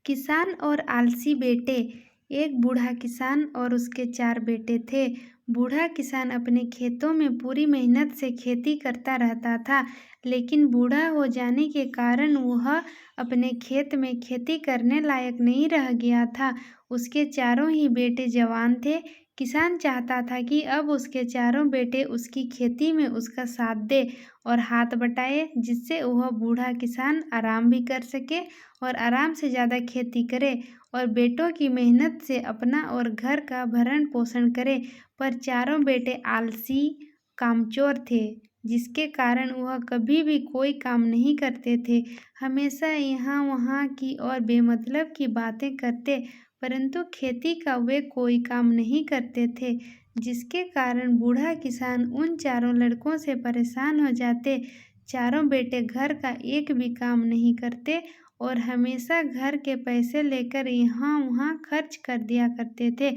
किसान और आलसी बेटे। एक बूढ़ा किसान और उसके 4 बेटे थे। बूढ़ा किसान अपने खेतों में पूरी मेहनत से खेती करता रहता था, लेकिन बूढ़ा हो जाने के कारण वह अपने खेत में खेती करने लायक नहीं रह गया था। उसके चारों ही बेटे जवान थे। किसान चाहता था कि अब उसके चारों बेटे उसकी खेती में उसका साथ दे और हाथ बटाए, जिससे वह बूढ़ा किसान आराम भी कर सके और आराम से ज़्यादा खेती करे और बेटों की मेहनत से अपना और घर का भरण पोषण करे। पर चारों बेटे आलसी, कामचोर थे, जिसके कारण वह कभी भी कोई काम नहीं करते थे। हमेशा यहाँ वहाँ की और बेमतलब की बातें करते, परंतु खेती का वे कोई काम नहीं करते थे, जिसके कारण बूढ़ा किसान उन चारों लड़कों से परेशान हो जाते। चारों बेटे घर का एक भी काम नहीं करते और हमेशा घर के पैसे लेकर यहाँ वहाँ खर्च कर दिया करते थे।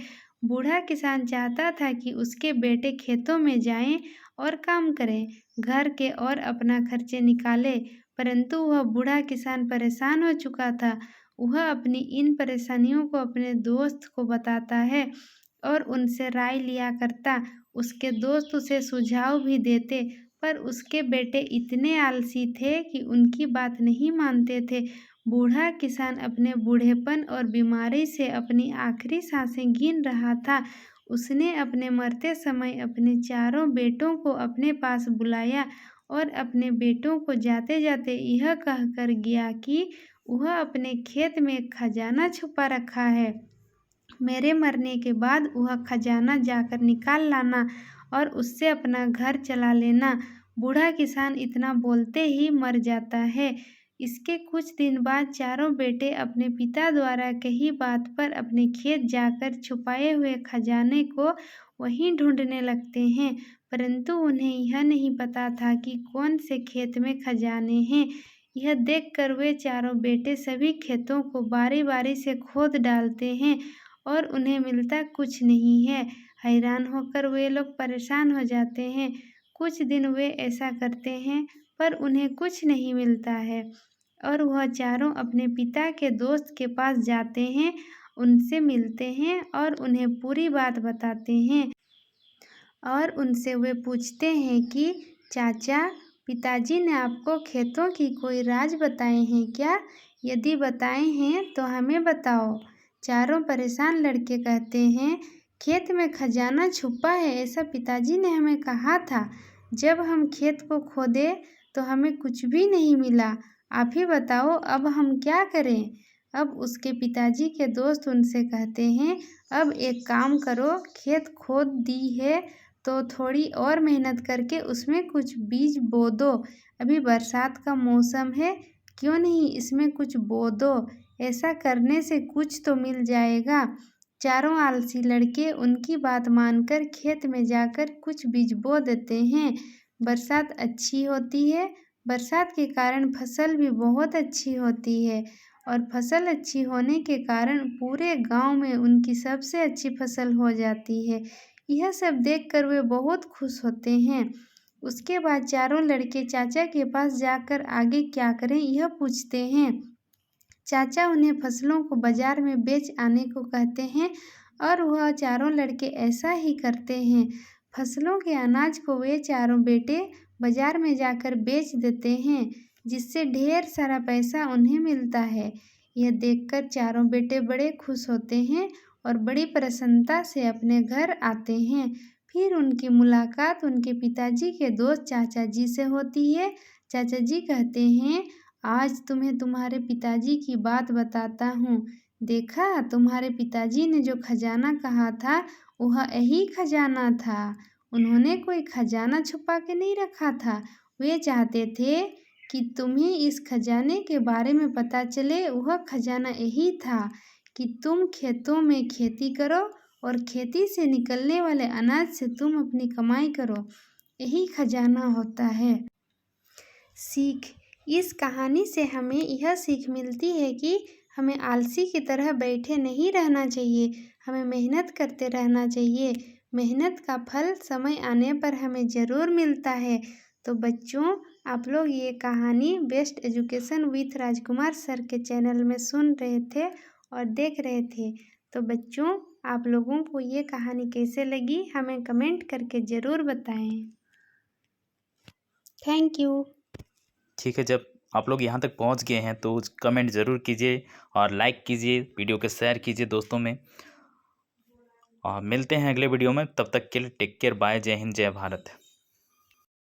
बूढ़ा किसान चाहता था कि उसके बेटे खेतों में जाएं और काम करें, घर के और अपना खर्चे निकाले, परंतु वह बूढ़ा किसान परेशान हो चुका था। वह अपनी इन परेशानियों को अपने दोस्त को बताता है और उनसे राय लिया करता। उसके दोस्त उसे सुझाव भी देते, पर उसके बेटे इतने आलसी थे कि उनकी बात नहीं मानते थे। बूढ़ा किसान अपने बूढ़ेपन और बीमारी से अपनी आखिरी सांसें गिन रहा था। उसने अपने मरते समय अपने चारों बेटों को अपने पास बुलाया और अपने बेटों को जाते जाते यह कहकर गया कि वह अपने खेत में एक खजाना छुपा रखा है। मेरे मरने के बाद वह खजाना जाकर निकाल लाना और उससे अपना घर चला लेना। बूढ़ा किसान इतना बोलते ही मर जाता है। इसके कुछ दिन बाद चारों बेटे अपने पिता द्वारा कही बात पर अपने खेत जाकर छुपाए हुए खजाने को वहीं ढूंढने लगते हैं, परंतु उन्हें यह नहीं पता था कि कौन से खेत में खजाने हैं। यह देखकर वे चारों बेटे सभी खेतों को बारी बारी से खोद डालते हैं और उन्हें मिलता कुछ नहीं है। हैरान होकर वे लोग परेशान हो जाते हैं। कुछ दिन वे ऐसा करते हैं, पर उन्हें कुछ नहीं मिलता है और वह चारों अपने पिता के दोस्त के पास जाते हैं, उनसे मिलते हैं और उन्हें पूरी बात बताते हैं और उनसे वे पूछते हैं कि चाचा, पिताजी ने आपको खेतों की कोई राज बताए हैं क्या? यदि बताए हैं तो हमें बताओ। चारों परेशान लड़के कहते हैं, खेत में खजाना छुपा है, ऐसा पिताजी ने हमें कहा था। जब हम खेत को खोदे तो हमें कुछ भी नहीं मिला। आप ही बताओ, अब हम क्या करें? अब उसके पिताजी के दोस्त उनसे कहते हैं, अब एक काम करो, खेत खोद दी है तो थोड़ी और मेहनत करके उसमें कुछ बीज बो दो। अभी बरसात का मौसम है, क्यों नहीं इसमें कुछ बो दो, ऐसा करने से कुछ तो मिल जाएगा। चारों आलसी लड़के उनकी बात मानकर खेत में जाकर कुछ बीज बो देते हैं। बरसात अच्छी होती है। बरसात के कारण फसल भी बहुत अच्छी होती है और फसल अच्छी होने के कारण पूरे गांव में उनकी सबसे अच्छी फसल हो जाती है। यह सब देखकर वे बहुत खुश होते हैं। उसके बाद चारों लड़के चाचा के पास जाकर आगे क्या करें यह पूछते हैं। चाचा उन्हें फसलों को बाजार में बेच आने को कहते हैं और वह चारों लड़के ऐसा ही करते हैं। फसलों के अनाज को वे चारों बेटे बाजार में जाकर बेच देते हैं, जिससे ढेर सारा पैसा उन्हें मिलता है। यह देखकर चारों बेटे बड़े खुश होते हैं और बड़ी प्रसन्नता से अपने घर आते हैं। फिर उनकी मुलाकात उनके पिताजी के दोस्त चाचा जी से होती है। चाचा जी कहते हैं, आज तुम्हें तुम्हारे पिताजी की बात बताता हूँ। देखा, तुम्हारे पिताजी ने जो खजाना कहा था वह यही खजाना था। उन्होंने कोई खजाना छुपा के नहीं रखा था। वे चाहते थे कि तुम्हें इस खजाने के बारे में पता चले। वह खजाना यही था कि तुम खेतों में खेती करो और खेती से निकलने वाले अनाज से तुम अपनी कमाई करो। यही खजाना होता है। सीख। इस कहानी से हमें यह सीख मिलती है कि हमें आलसी की तरह बैठे नहीं रहना चाहिए, हमें मेहनत करते रहना चाहिए। मेहनत का फल समय आने पर हमें ज़रूर मिलता है। तो बच्चों, आप लोग ये कहानी best education with Rajkumar sir के चैनल में सुन रहे थे और देख रहे थे। तो बच्चों, आप लोगों को ये कहानी कैसे लगी हमें कमेंट करके ज़रूर बताएं। Thank you. ठीक है, जब आप लोग यहाँ तक पहुँच गए हैं तो कमेंट ज़रूर कीजिए और लाइक कीजिए, वीडियो को शेयर कीजिए दोस्तों में। और मिलते हैं अगले वीडियो में, तब तक के लिए टेक केयर, बाय, जय हिंद, जय भारत।